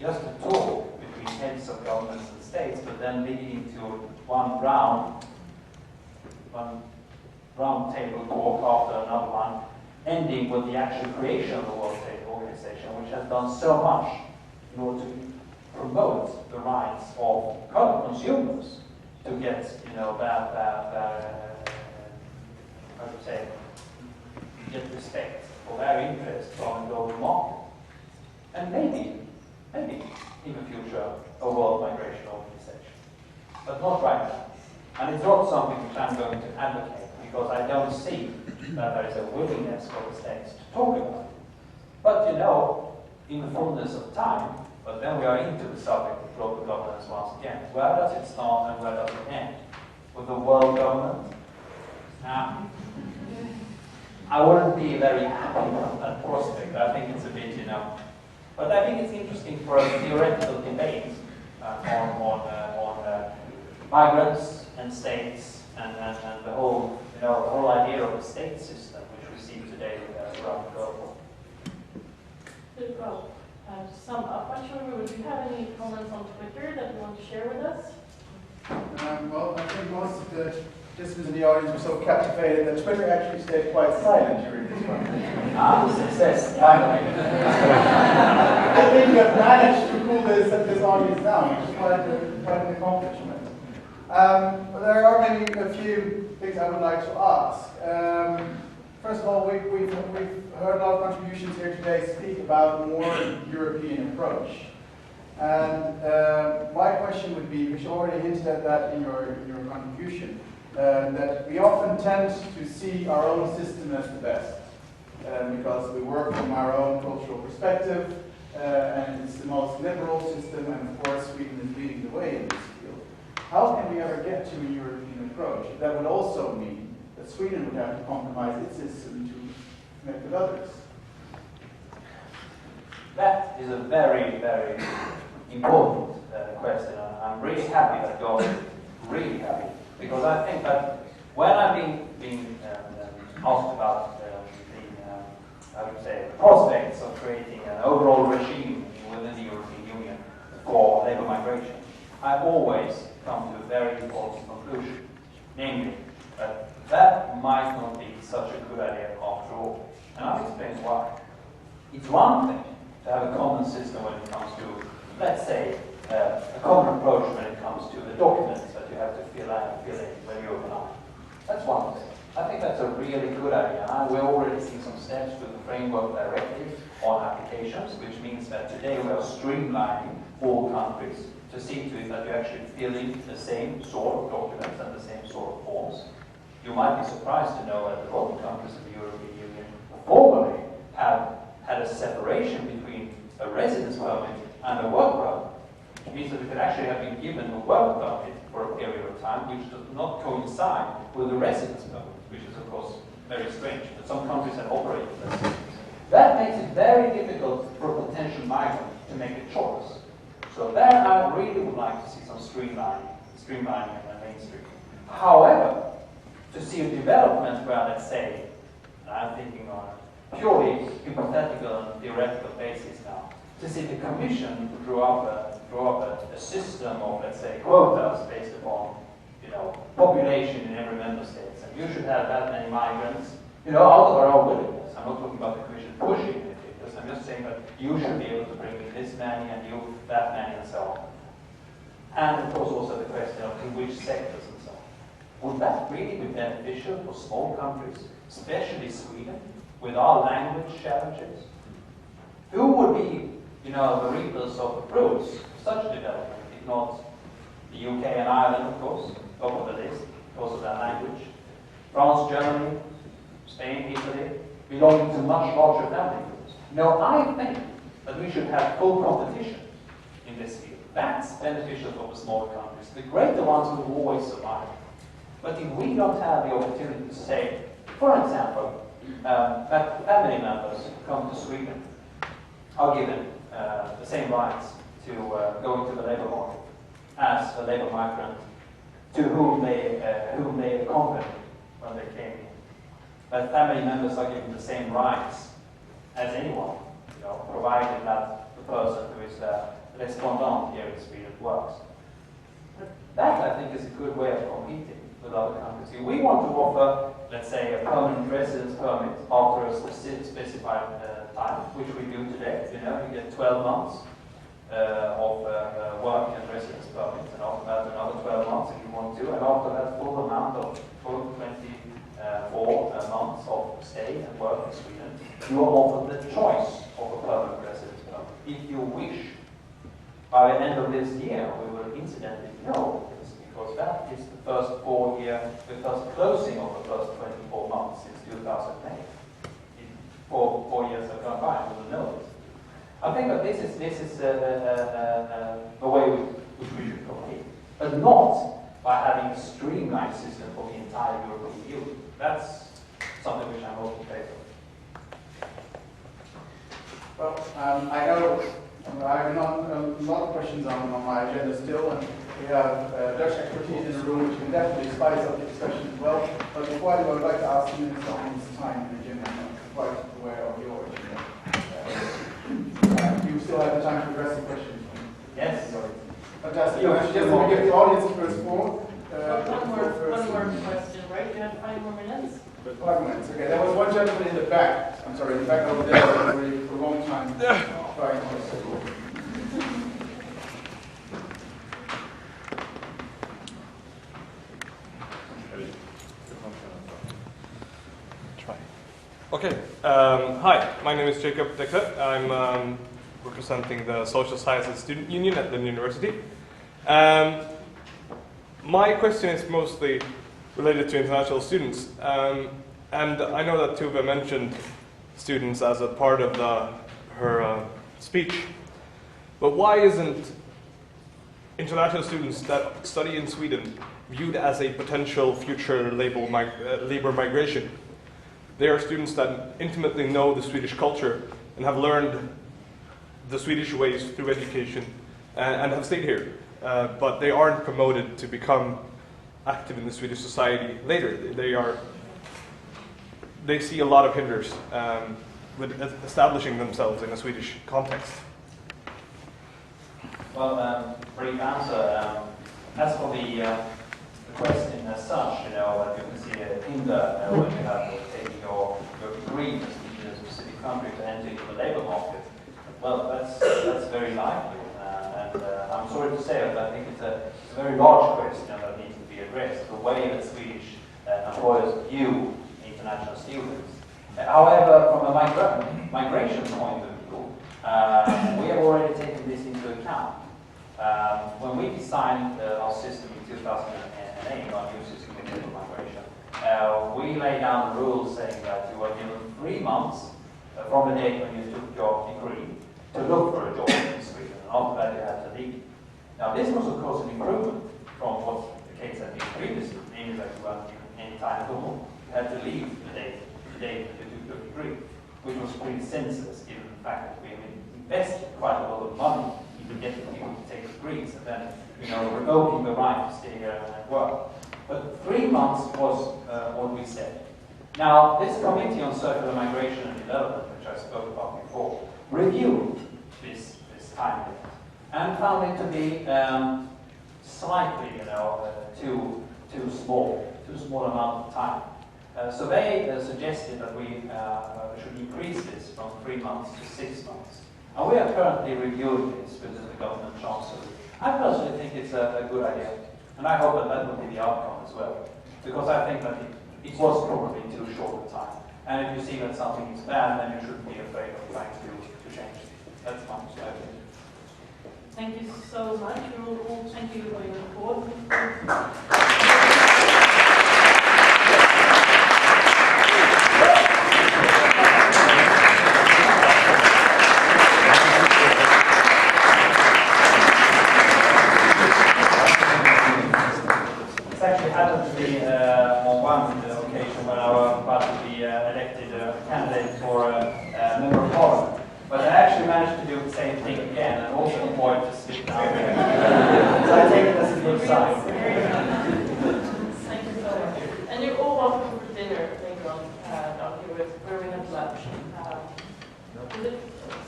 Speaker 2: just a talk between heads of governments and states, but then leading to one round table talk after another one, ending with the actual creation of the World Trade Organization, which has done so much in order to promote the rights of consumers to get, get respect for their interests on the global market. And maybe, in the future, a world migration organization. But not right now. And it's not something which I'm going to advocate, because I don't see that there is a willingness for the states to talk about it. But in the fullness of time, but then we are into the subject of global governance once again. Where does it start and where does it end? With the world government? I wouldn't be very happy with that prospect. I think it's a bit, But I think it's interesting for a theoretical debate on migrants and states and the whole, the whole idea of a state system which we see today around the globe.
Speaker 1: Well, to sum up, Ashwin, do you have any comments on Twitter that you want to share with us?
Speaker 8: Well, I think most of the participants in the audience were so captivated that Twitter actually stayed quite silent during this one.
Speaker 6: Success, finally.
Speaker 8: I think you have managed to cool this audience down, which is quite an accomplishment. But there are maybe a few things I would like to ask. First of all, we've heard a lot of contributions here today speak about a more European approach. And my question would be, which you already hinted at that in your contribution, that we often tend to see our own system as the best, because we work from our own cultural perspective, and it's the most liberal system, and of course Sweden is leading the way in this field. How can we ever get to a European approach? That would also mean that Sweden would have to compromise its system to connect with others.
Speaker 2: That is a very, very important question. I'm really happy that you're really happy, because I think that when I've been asked about the prospects of creating an overall regime within the European Union for labour migration, I've always come to a very important conclusion, namely that that might not be such a good idea after all. And I'll explain why. It's one thing to have a common system when it comes to, let's say, a common approach when it comes to the documents that you have to fill in when you apply. That's one thing. I think that's a really good idea. We're already seeing some steps with the Framework Directive on applications, which means that today we are streamlining all countries to see to it that you actually fill in the same sort of documents and the same sort of forms. You might be surprised to know that a lot of countries in the European Union formally have had a separation between a residence permit and a work permit, which means that you could actually have been given a work permit for a period of time which does not coincide with the residence permit, which is of course very strange, but some countries have operated that way. That makes it very difficult for a potential migrant to make a choice. So there I really would like to see some streamlining and mainstreaming. However, to see a development where, let's say, and I'm thinking on a purely hypothetical and theoretical basis now, to see the Commission draw up a system of, let's say, quotas based upon, population in every member state. And you should have that many migrants, out of our own willingness. I'm not talking about the Commission pushing it, because I'm just saying that you should be able to bring in this many and you that many and so on. And of course also the question of in which sectors and so on. Would that really be beneficial for small countries, especially Sweden, with our language challenges? Who would be, the reapers of the fruits of such development, if not the UK and Ireland, of course, top of the list, because of their language. France, Germany, Spain, Italy, belonging to much larger family groups. I think that we should have full competition in this field. That's beneficial for the smaller countries. The greater ones will always survive. But if we don't have the opportunity to say, for example, that family members who come to Sweden are given the same rights to go into the labour market as a labour migrant to whom they accompanied when they came in. That family members are given the same rights as anyone, provided that the person who is the respondent here in Sweden works. That, I think, is a good way of competing with other countries. If we want to offer, let's say, a permanent residence permit after a specified time, which we do today, you get 12 months of work and residence permits, and after that another 12 months if you want to, and after that full amount of full 24 months of stay and work in Sweden, you are offered the choice of a permanent residence permit. If you wish, by the end of this year, we will incidentally know this, because that is the first closing of the first 24 months since 2008. Four years have gone by, we will know this. I think that this is the way which we should compete, but not by having a streamlined system for the entire European Union. That's something which I'm also in favor of.
Speaker 8: Well, I know I have a lot of questions on my agenda still, and we have Dutch expertise in the room, which can definitely spice up the discussion as well. But before I do, I would like to ask the Minister on his time in the agenda. I'm quite aware of your agenda. You still have the time to address the questions.
Speaker 2: Yes.
Speaker 8: Fantastic. Just to give the audience first form.
Speaker 1: One more question, right? You have 5 more minutes?
Speaker 8: 5 minutes. Okay. There was one gentleman in the back. I'm sorry, in the back over there for a long time. Trying to
Speaker 9: Okay. Hi, my name is Jacob Deckler. I'm representing the Social Sciences Student Union at the university. My question is mostly related to international students. And I know that Tuva mentioned students as a part of her speech. But why isn't international students that study in Sweden viewed as a potential future labor migration? They are students that intimately know the Swedish culture and have learned the Swedish ways through education and have stayed here. But they aren't promoted to become active in the Swedish society later. They see a lot of hinders with establishing themselves in a Swedish context.
Speaker 2: Well, brief answer. As for the question as such, that you can see a hinder when you have taken your degree in a specific country to enter into the labour market. Well, that's very likely, and I'm sorry to say it, but I think it's a very large question that needs to be addressed, the way that Swedish employers view international students. However, from a migration point of view, we have already taken this into account. When we designed our system in 2008, our new system of labour migration, we laid down the rules saying that you were given 3 months from the date when you took your degree to look for a job in Sweden, and after that you had to leave. Now this was of course an improvement from what the case had been previously, namely that you weren't given any time at all. You had to leave the date that you took your degree, which was pretty senseless given the fact that we had invested quite a lot of money into getting people to take degrees and then, revoking the right to stay here and work. But 3 months was what we said. Now, this Committee on Circular Migration and Development, which I spoke about before, reviewed this time limit and found it to be slightly, too small amount of time. So they suggested that we should increase this from 3 months to 6 months. And we are currently reviewing this with the government chancellor. I personally think it's a good idea, and I hope that will be the outcome as well, because I think that it was probably too short a time. And if you see that something is bad, then you shouldn't be afraid of trying to change it. That's my opinion.
Speaker 1: Thank you so much. We will all thank you for your report.
Speaker 2: It's actually happened to me on one occasion when I was about to be elected candidate for a member of parliament. But I actually managed to do the same thing again and also avoid to slip down there. So I take it as a good sign.
Speaker 1: Thank you so much. And you're all welcome for dinner later on down here where we have lunch. Is it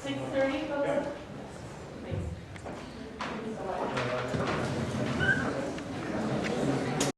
Speaker 1: 6:30?